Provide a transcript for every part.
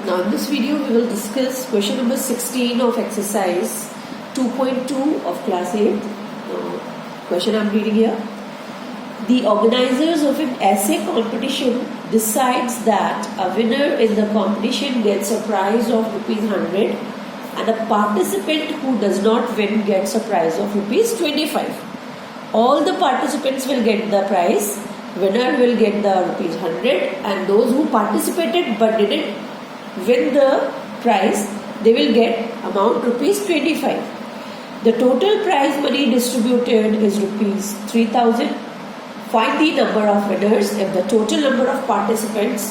Now in this video we will discuss question number 16 of exercise 2.2 of class 8. Question I am reading here. The organizers of an essay competition decides that a winner in the competition gets a prize of ₹100 and a participant who does not win gets a prize of ₹25. All the participants will get the prize. Winner will get the ₹100 and those who participated but didn't win the prize, they will get amount ₹25. The total prize money distributed is ₹3,000. Find the number of winners if the total number of participants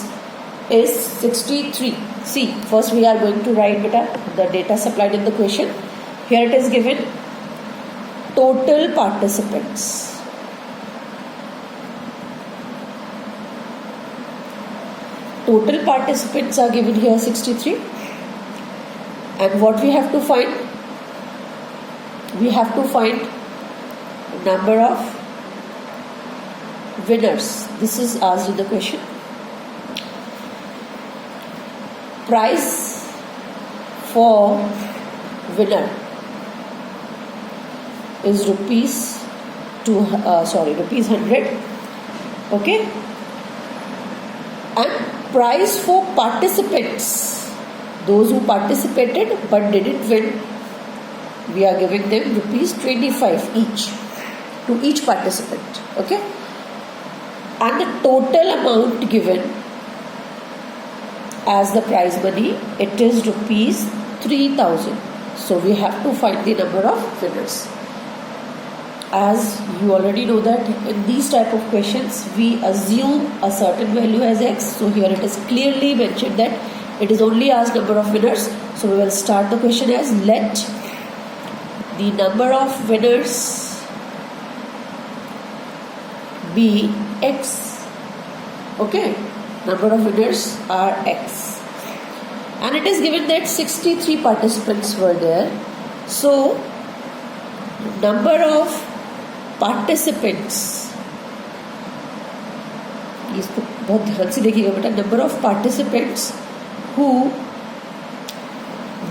is 63. See, first we are going to write the data supplied in the question. Here it is given total participants. Total participants are given here 63. And what we have to find? We have to find number of winners. This is asked in the question. Price for winner is ₹100. Okay. And price for participants, those who participated but didn't win, we are giving them ₹25 each to each participant. Okay. And the total amount given as the prize money, it is ₹3,000. So we have to find the number of winners. As you already know that in these type of questions we assume a certain value as x. So here it is clearly mentioned that it is only asked number of winners. So we will start the question as let the number of winners be x. Okay, number of winners are x. And it is given that 63 participants were there. So number of participants, इसको बहुत ध्यान से देखिएगा बेटा, number of participants who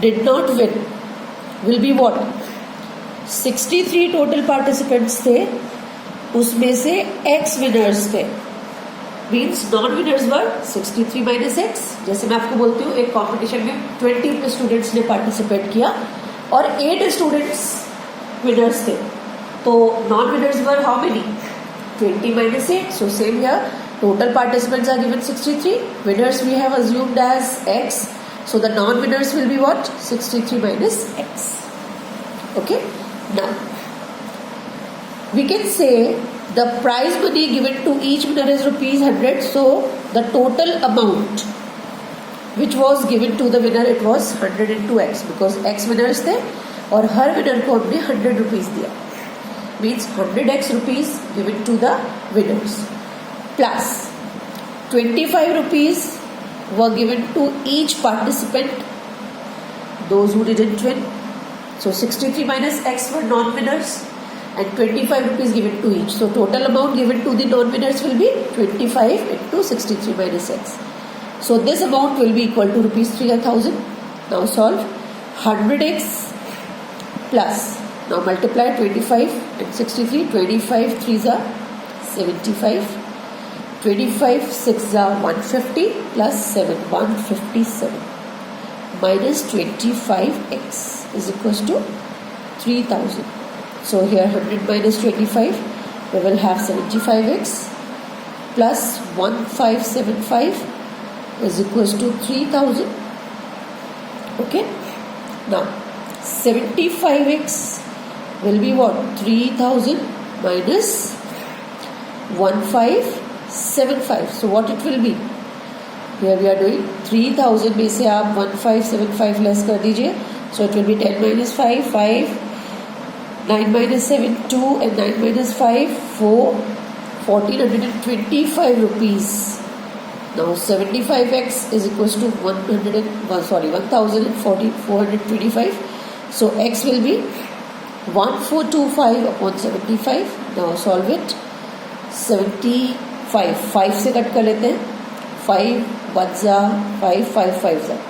did not win will be what? 63 total participants थे, उसमें से x winners थे. Means non winners were 63 minus x. जैसे मैं आपको बोलती हूँ एक कंपटीशन में 20 स्टूडेंट्स ने पार्टिसिपेट किया और 8 स्टूडेंट्स विनर्स थे. तो non winners were how many? 20 minus 8. So same here. Total participants are given 63. Winners we have assumed as x. So the non winners will be what? 63 minus x. Okay. Now we can say the prize money given to each winner is ₹100. So the total amount which was given to the winner, it was 100 into x because x winners थे और हर winner को हमने ₹100 दिया. Means 100x rupees given to the winners plus ₹25 were given to each participant, those who didn't win. So 63 minus x were non-winners and ₹25 given to each. So total amount given to the non-winners will be 25 into 63 minus x. So this amount will be equal to ₹3,000. Now solve 100x plus. Now multiply 25 and 63. 25 3s are 75. 25 6s are 150 plus 7 157 minus 25x is equals to 3,000. So here 100 minus 25, we will have 75x plus 1575 is equals to 3,000. Okay. Now 75x will be what? 3,000 minus 1575. So what it will be? Here we are doing 3,000 में से आप 1575 less कर दीजिए. So it will be 10 minus 5 5, 9 minus 7 2 and 9 minus 5 4, ₹1,425. Now 75x is equals to 1,425. So x will be 1425 upon 75. Now solve it. 75 5 से cut कर लेते हैं. 5 ones are 5, 5 fives are.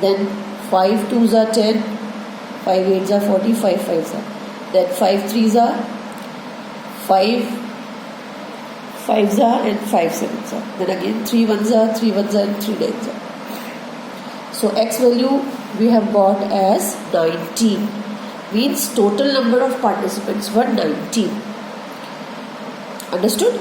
Then 5 twos are 10, 5 eights are 40, 5 fives are. Then 5 threes are 5 fives are and 5 sevens are. Then again 3 ones are, 3 ones are and 3 nines are. So X value we have got as 19. Means total number of participants were 19. Understood?